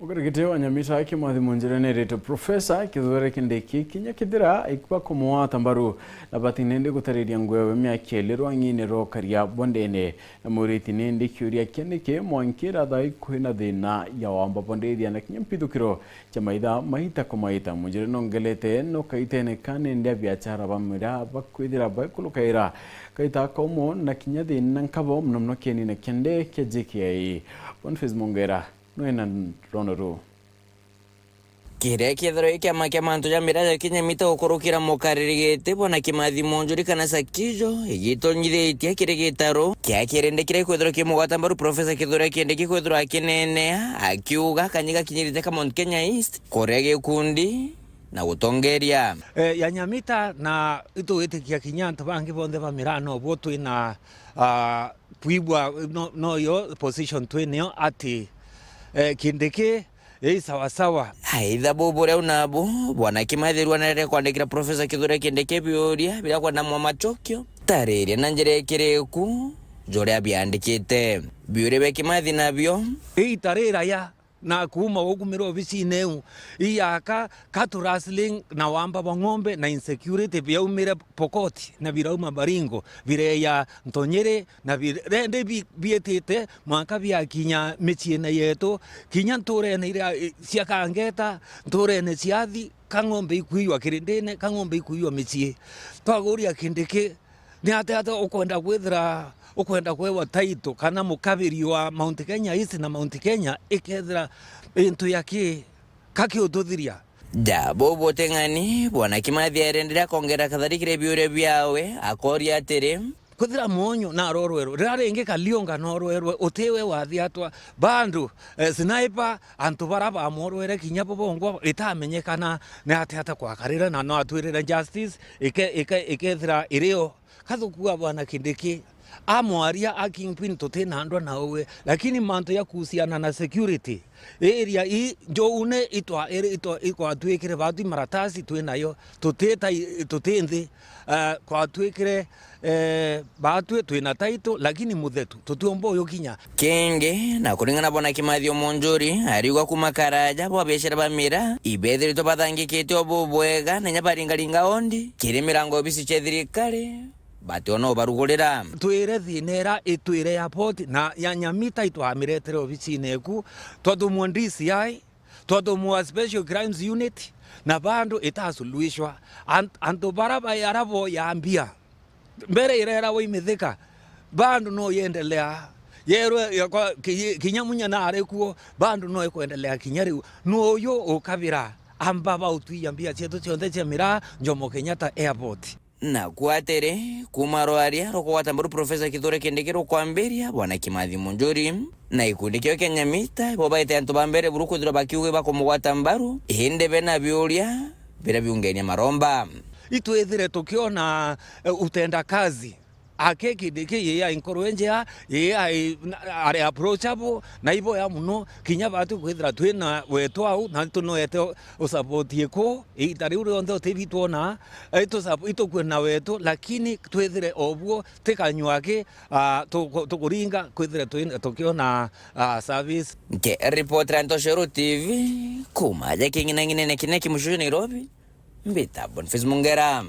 Ugarigiteo Nyamita Kimathi Munjirane Reto Professor Kithure Kindiki Kinya Kidira ikwa komoa tambaru labatinende gutariri ngwewe myakele ngine ro karia bondene na muritinende kyuria kendike mwankira dai kuina dina ya wamba bondedi na kinyempidukiro chamaida mahita komaita Munjirano ngelete no kaitene kanende biachara bamira bakwidira bakulukaira kaita komo na kinyade nankabo mnomno keni na kende kejike Boniface Mongera Noenan Ronoro. Kire kithero kiama kia mantu ja miraja Kinyamita gukurukira mukaririgite bona Kimathi Munjuri kana sakijo igitonyithitie kire gitaro kia kirendekire kwithiro kimugwata mbaru Professor Kithure Kindiki kwithiro akinenea akiuga kanyiga kinyirite ka Mount Kenya East kuria gikundi na gutongeria ya Nyamita na itu itikia kinyantu bangi bonde ba mirano botu ina puibwa no yo position twinio ati Kindiki sawa aitha bubure unabo bwana Kimathi rwanere kwandikira Professor Kithure Kindiki biuria bila kwa namwa machokio tarire na njire kireku joria biandikite biure be Kimathi nabyo tarira ya na kuma wokumiro oficineu iyaka katu wrestling na wamba bongombe na insecurity bia umire Pokoti na birauma Baringo bire ya Ntonyere na birende bietete mwaka bia kinya michiena yetu kinya ntore ne ira ciakangeta ntore ne ciathi kangombe ikuiwa kirindene kangombe ikuiwa michie twaguria Kindiki ni ate ukwenda gwithira ukwenda kwewa taito kana mukabiri wa Mount Kenya East na Mount Kenya ikethira into yake kaki ututhiria bobo tengani bwana Kimathi arendera kongera katharikire biure biawe akoria atiri kuthira monyo na rorwero rarenge kalionga norwerwe utewe wathiatwa bandu sniper antu baraba morwere kinya bobongo itamenyekana na ate kwakarira na no atwirira justice ikethira irio kathukua bwana Kindiki amwaria akingpin totena andwa nawe lakini manto ya kuhusiana na security area hii njo une itwa iko atwekire batu maratasi twenayo totenthi kwa atwekire batu twena taito lakini muthetu tutuombo yo kinya kenge na kuringana bona Kimathi Munjuri arigwa kumakaraja bo beshera bamira ibethiri to bathangikite obubwega na nyabaringaringa ondi kiri mirango bisi chethirikare bati ono barugurira twire thinera itwire airport na ya Nyamita itwamiretere oficineku twathumwa DCI twathumwa special crimes unit na bandu itasuluishwa antu baraba yarabo yambia mbere irera wo imithika bandu no yendelea yerwe kinyamunya na arekuo bandu no ikwendelea kinyari no yo ukabira ambaba utwiyambia chetu chonde chemira Jomo Kenyatta airport na kuatere kumarwaria rokowata mbaru Professor Kithure Kindiki rokwamberia bwana Kimathi Munjuri na ikundi kyo Nyamita bobaite antu bambere buruku ndira bakiuge bakomugwata mbaru hinde bena biuria bira biungenia maromba itwethire tukiona utenda kazi ake Kindiki yeye inkorwenjea yeye are approachable na ibo ya muno kinya batu kwithira twina wetu au na tunoete usupport yeko itari uri onde tevitona ito kwina wetu lakini twethire obwo tekanywake tukuringa kwithira twina tukiona service ke reporter Ntoshero TV kuma ya kingina ngine kineki mushuju Nairobi mbita Boniface Mongera.